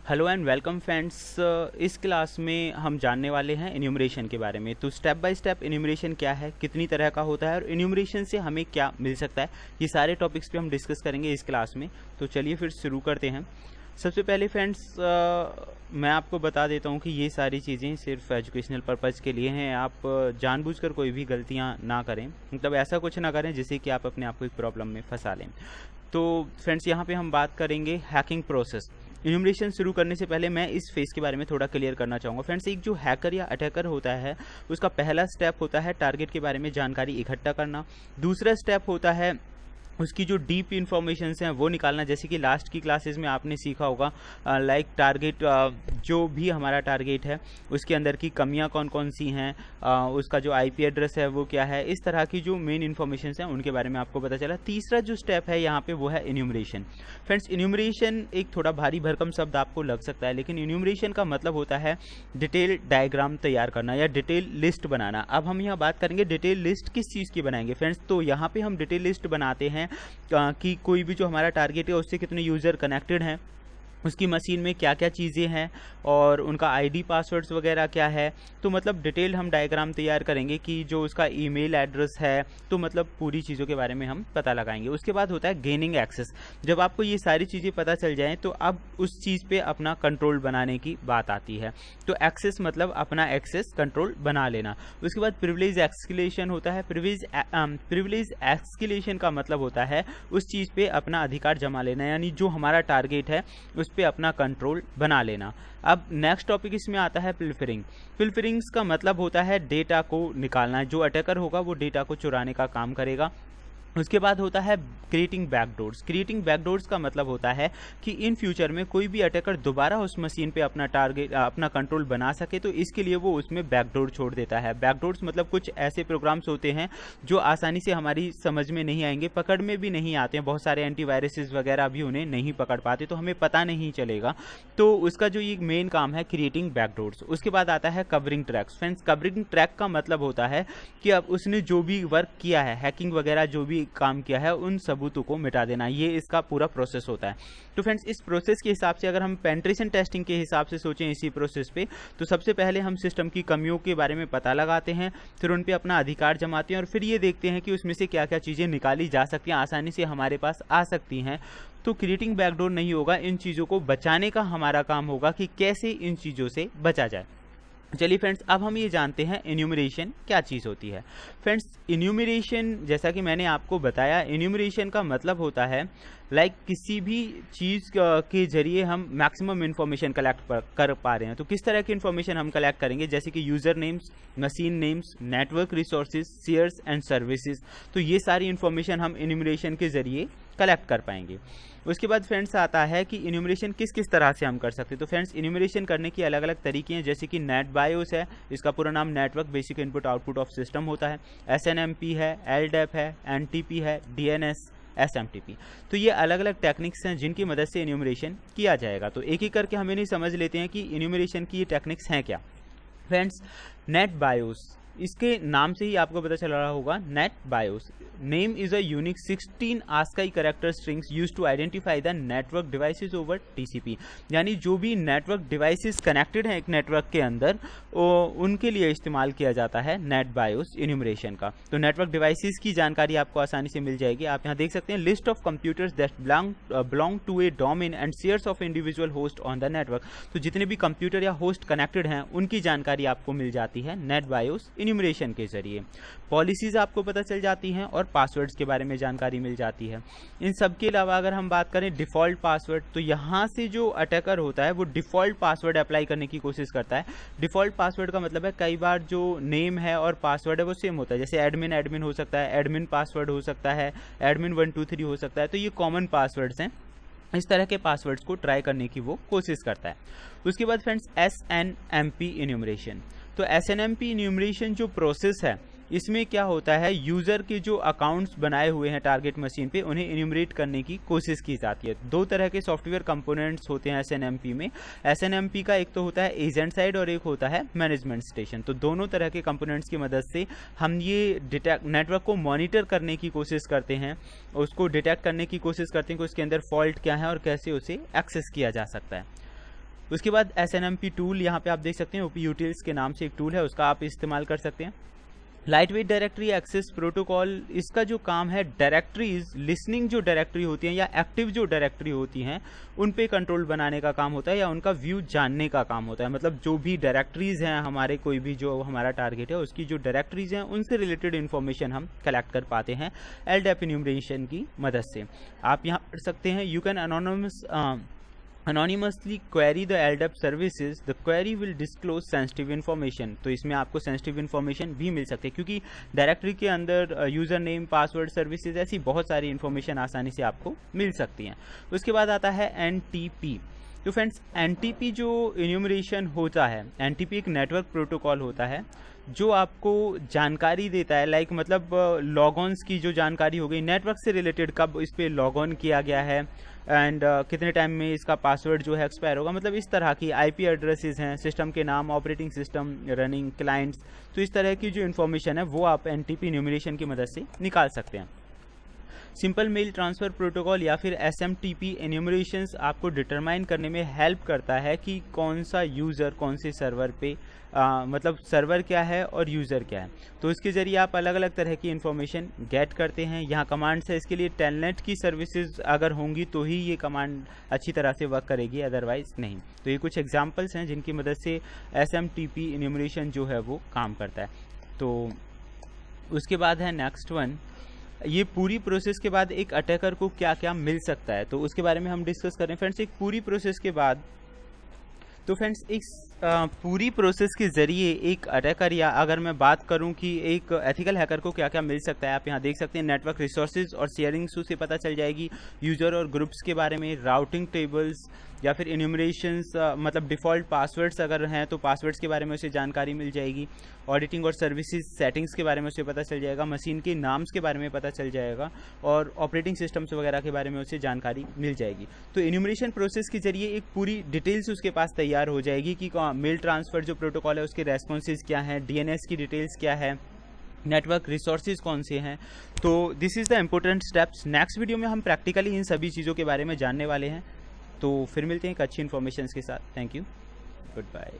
Hello and welcome friends. इस class में हम जानने वाले हैं इन्यूमरेशन के बारे में। तो स्टेप बाय स्टेप इन्यूमरेशन क्या है, कितनी तरह का होता है और इन्यूमरेशन से हमें क्या मिल सकता है, ये सारे टॉपिक्स पे हम डिस्कस करेंगे इस क्लास में। तो चलिए फिर शुरू करते हैं। सबसे पहले फ्रेंड्स मैं आपको बता देता हूँ कि ये सारी चीज़ें सिर्फ एजुकेशनल पर्पज़ के लिए हैं। आप जानबूझकर कोई भी गलतियाँ ना करें, मतलब ऐसा कुछ ना करें जिससे कि आप अपने आप को एक प्रॉब्लम में फंसा लें। तो फ्रेंड्स यहाँ पे हम बात करेंगे हैकिंग प्रोसेस। इन्यूमरेशन शुरू करने से पहले मैं इस फेस के बारे में थोड़ा क्लियर करना चाहूँगा। फ्रेंड्स, एक जो हैकर या अटैकर होता है उसका पहला स्टेप होता है टारगेट के बारे में जानकारी इकट्ठा करना। दूसरा स्टेप होता है उसकी जो डीप इन्फॉर्मेशंस हैं वो निकालना। जैसे कि लास्ट की क्लासेस में आपने सीखा होगा लाइक टारगेट, जो भी हमारा टारगेट है उसके अंदर की कमियां कौन कौन सी हैं, उसका जो आईपी एड्रेस है वो क्या है, इस तरह की जो मेन इन्फॉर्मेशंस हैं उनके बारे में आपको पता चला। तीसरा जो स्टेप है यहाँ पे वो है इन्यूमरेशन। फ्रेंड्स, इन्यूमरेशन एक थोड़ा भारी भरकम शब्द आपको लग सकता है, लेकिन इन्यूमरेशन का मतलब होता है डिटेल डायग्राम तैयार करना या डिटेल लिस्ट बनाना। अब हम यहाँ बात करेंगे डिटेल लिस्ट किस चीज़ की बनाएंगे फ्रेंड्स। तो यहाँ पे हम डिटेल लिस्ट बनाते हैं कि कोई भी जो हमारा टारगेट है उससे कितने यूज़र कनेक्टेड हैं, उसकी मशीन में क्या क्या चीज़ें हैं और उनका आईडी पासवर्ड्स वगैरह क्या है। तो मतलब डिटेल हम डायग्राम तैयार करेंगे कि जो उसका ईमेल एड्रेस है, तो मतलब पूरी चीज़ों के बारे में हम पता लगाएंगे। उसके बाद होता है गेनिंग एक्सेस। जब आपको ये सारी चीज़ें पता चल जाएं तो अब उस चीज़ पे अपना कंट्रोल बनाने की बात आती है। तो एक्सेस मतलब अपना एक्सेस कंट्रोल बना लेना। उसके बाद प्रिविलेज एक्सक्लेशन होता है। प्रिविलेज एक्सक्लेशन का मतलब होता है उस चीज़ पे अपना अधिकार जमा लेना, यानी जो हमारा टारगेट है उस पे अपना कंट्रोल बना लेना। अब नेक्स्ट टॉपिक इसमें आता है पिल्फरिंग। पिल्फरिंग्स का मतलब होता है डेटा को निकालना। जो अटैकर होगा वो डेटा को चुराने का काम करेगा। उसके बाद होता है क्रिएटिंग बैकडोर्स। क्रिएटिंग बैकडोर्स का मतलब होता है कि इन फ्यूचर में कोई भी अटैकर दोबारा उस मशीन पे अपना टारगेट अपना कंट्रोल बना सके, तो इसके लिए वो उसमें बैकडोर छोड़ देता है। बैकडोर्स मतलब कुछ ऐसे प्रोग्राम्स होते हैं जो आसानी से हमारी समझ में नहीं आएंगे, पकड़ में भी नहीं आते हैं। बहुत सारे एंटीवायरसेस वगैरह भी उन्हें नहीं पकड़ पाते, तो हमें पता नहीं चलेगा। तो उसका जो ये मेन काम है क्रिएटिंग बैकडोर्स। उसके बाद आता है covering tracks. Friends, covering track का मतलब होता है कि अब उसने जो भी वर्क किया है, हैकिंग वगैरह जो भी काम किया है, उन सबूतों को मिटा देना। ये इसका पूरा प्रोसेस होता है। तो फ्रेंड्स, इस प्रोसेस के हिसाब से अगर हम पेनिट्रेशन टेस्टिंग के हिसाब से सोचें इसी प्रोसेस पे, तो सबसे पहले हम सिस्टम की कमियों के बारे में पता लगाते हैं, फिर उन पे अपना अधिकार जमाते हैं और फिर ये देखते हैं कि उसमें से क्या क्या चीज़ें निकाली जा सकती हैं, आसानी से हमारे पास आ सकती हैं। तो क्रिएटिंग बैकडोर नहीं होगा, इन चीज़ों को बचाने का हमारा काम होगा कि कैसे इन चीज़ों से बचा जाए। चलिए फ्रेंड्स, अब हम ये जानते हैं इन्यूमरेशन क्या चीज़ होती है। फ्रेंड्स, इन्यूमरेशन जैसा कि मैंने आपको बताया, इन्यूमरेशन का मतलब होता है लाइक किसी भी चीज़ के जरिए हम मैक्सिमम इन्फॉर्मेशन कलेक्ट कर पा रहे हैं। तो किस तरह की इन्फॉर्मेशन हम कलेक्ट करेंगे, जैसे कि user names, machine names, network resources, shares and services. तो ये सारी इन्फॉर्मेशन हम इन्यूमरेशन के जरिए कलेक्ट कर पाएंगे। उसके बाद फ्रेंड्स आता है कि इन्यूमरेशन किस किस तरह से हम कर सकते हैं। तो फ्रेंड्स, इन्यूमरेशन करने की अलग अलग तरीके हैं, जैसे कि नेट बायोस है, इसका पूरा नाम network basic input output of system होता है। SNMP है, LDAP है, NTP है, DNS, SMTP। तो ये अलग अलग टेक्निक्स हैं जिनकी मदद से इन्यूमरेशन किया जाएगा। तो एक एक करके हम इन्हें समझ लेते हैं कि इन्यूमरेशन की ये टेक्निक्स हैं क्या। फ्रेंड्स, नेट बायोस, इसके नाम से ही आपको पता चल रहा होगा, NetBIOS name is a unique 16 ASCII character strings used to identify the network devices over TCP। यानी जो भी नेटवर्क डिवाइसेस कनेक्टेड हैं एक नेटवर्क के अंदर, उनके लिए इस्तेमाल किया जाता है नेट बायोस इन्यूमरेशन का। तो नेटवर्क डिवाइसेस की जानकारी आपको आसानी से मिल जाएगी। आप यहाँ देख सकते हैं list of computers that belong to a domain and shares of individual host on the network. तो जितने भी कंप्यूटर या होस्ट कनेक्टेड हैं उनकी जानकारी आपको मिल जाती है नेट बायोस इन्यूमरेशन के जरिए। पॉलिसीज आपको पता चल जाती हैं और पासवर्ड्स के बारे में जानकारी मिल जाती है। इन सब के अलावा अगर हम बात करें डिफ़ॉल्ट पासवर्ड, तो यहाँ से जो अटैकर होता है वो डिफ़ॉल्ट पासवर्ड अप्लाई करने की कोशिश करता है। डिफ़ॉल्ट पासवर्ड का मतलब है कई बार जो नेम है और पासवर्ड है वो सेम होता है, जैसे एडमिन हो सकता है, एडमिन पासवर्ड हो सकता है, एडमिन 123 हो सकता है। तो ये कॉमन पासवर्ड्स हैं। इस तरह के पासवर्ड्स को ट्राई करने की वो कोशिश करता है। उसके बाद फ्रेंड्स, SNMP इन्यूमरेशन। तो SNMP इन्यूमरेशन जो प्रोसेस है, इसमें क्या होता है, यूज़र के जो अकाउंट्स बनाए हुए हैं टारगेट मशीन पे उन्हें इन्यूमरेट करने की कोशिश की जाती है। दो तरह के सॉफ्टवेयर कंपोनेंट्स होते हैं SNMP में। SNMP का एक तो होता है एजेंट साइड और एक होता है मैनेजमेंट स्टेशन। तो दोनों तरह के कंपोनेंट्स की मदद से हम ये नेटवर्क को मॉनिटर करने की कोशिश करते हैं, उसको डिटेक्ट करने की कोशिश करते हैं कि उसके अंदर फॉल्ट क्या है और कैसे उसे एक्सेस किया जा सकता है। उसके बाद SNMP टूल, यहाँ पे आप देख सकते हैं OP Utils के नाम से एक टूल है, उसका आप इस्तेमाल कर सकते हैं। Lightweight directory access protocol, इसका जो काम है डायरेक्टरीज, लिसनिंग जो डायरेक्टरी होती हैं या एक्टिव जो डायरेक्टरी होती हैं उन पे कंट्रोल बनाने का काम होता है या उनका व्यू जानने का काम होता है। मतलब जो भी डायरेक्टरीज हैं हमारे, कोई भी जो हमारा टारगेट है उसकी जो डायरेक्टरीज हैं उनसे रिलेटेड इन्फॉर्मेशन हम कलेक्ट कर पाते हैं LDAP इन्यूमरेशन की मदद से। आप यहाँ पढ़ सकते हैं, you can anonymously query the LDAP services, the query will disclose sensitive information। तो इसमें आपको सेंसिटिव इन्फॉर्मेशन भी मिल सकती है क्योंकि डायरेक्टरी के अंदर यूज़र नेम, पासवर्ड, सर्विसेज, ऐसी बहुत सारी इन्फॉर्मेशन आसानी से आपको मिल सकती हैं। उसके बाद आता है NTP। तो फ्रेंड्स NTP जो इन्यूमरेशन होता है, NTP एक नेटवर्क प्रोटोकॉल होता है जो आपको जानकारी देता है, लाइक मतलब लॉगॉन्स की जो जानकारी हो गई नेटवर्क से रिलेटेड, कब इस पर लॉग ऑन किया गया है एंड कितने टाइम में इसका पासवर्ड जो है एक्सपायर होगा, मतलब इस तरह की IP एड्रेसेस हैं, सिस्टम के नाम, ऑपरेटिंग सिस्टम, रनिंग क्लाइंट्स, तो इस तरह की जो इन्फॉर्मेशन है वो आप NTP इन्यूमरेशन की मदद से निकाल सकते हैं। सिंपल मेल ट्रांसफ़र प्रोटोकॉल या फिर SMTP इन्यूमरेशंस आपको डिटरमाइन करने में हेल्प करता है कि कौन सा यूज़र कौन से सर्वर पे मतलब सर्वर क्या है और यूज़र क्या है। तो इसके ज़रिए आप अलग अलग तरह की इन्फॉर्मेशन गेट करते हैं। यहाँ कमांड्स है, इसके लिए टेलनेट की सर्विसेज अगर होंगी तो ही ये कमांड अच्छी तरह से वर्क करेगी, अदरवाइज़ नहीं। तो ये कुछ एग्जांपल्स हैं जिनकी मदद से SMTP इन्यूमरेशन जो है वो काम करता है। तो उसके बाद है नेक्स्ट वन, ये पूरी प्रोसेस के बाद एक अटैकर को क्या क्या मिल सकता है, तो उसके बारे में हम डिस्कस करें। फ्रेंड्स एक पूरी प्रोसेस के बाद, तो फ्रेंड्स इस पूरी प्रोसेस के ज़रिए एक अटैकर, या अगर मैं बात करूं कि एक एथिकल हैकर को क्या क्या मिल सकता है, आप यहां देख सकते हैं नेटवर्क रिसोर्सेज और शेयरिंग से पता चल जाएगी, यूज़र और ग्रुप्स के बारे में, राउटिंग टेबल्स या फिर इन्यूमरेशंस, मतलब डिफ़ॉल्ट पासवर्ड्स अगर हैं तो पासवर्ड्स के बारे में उसे जानकारी मिल जाएगी, ऑडिटिंग और सर्विसेज सेटिंग्स के बारे में उसे पता चल जाएगा, मशीन के नाम्स के बारे में पता चल जाएगा और ऑपरेटिंग सिस्टम्स वगैरह के बारे में उसे जानकारी मिल जाएगी। तो इन्यूमरेशन प्रोसेस के जरिए एक पूरी डिटेल्स उसके पास तैयार हो जाएगी कि मेल ट्रांसफ़र जो प्रोटोकॉल है उसके रेस्पॉन्सेज क्या हैं, DNS की डिटेल्स क्या है, नेटवर्क रिसोर्सेज कौन से हैं। तो this is the important steps. Next video में हम प्रैक्टिकली इन सभी चीज़ों के बारे में जानने वाले हैं। तो फिर मिलते हैं एक अच्छी इन्फॉर्मेशन के साथ। Thank you, good bye.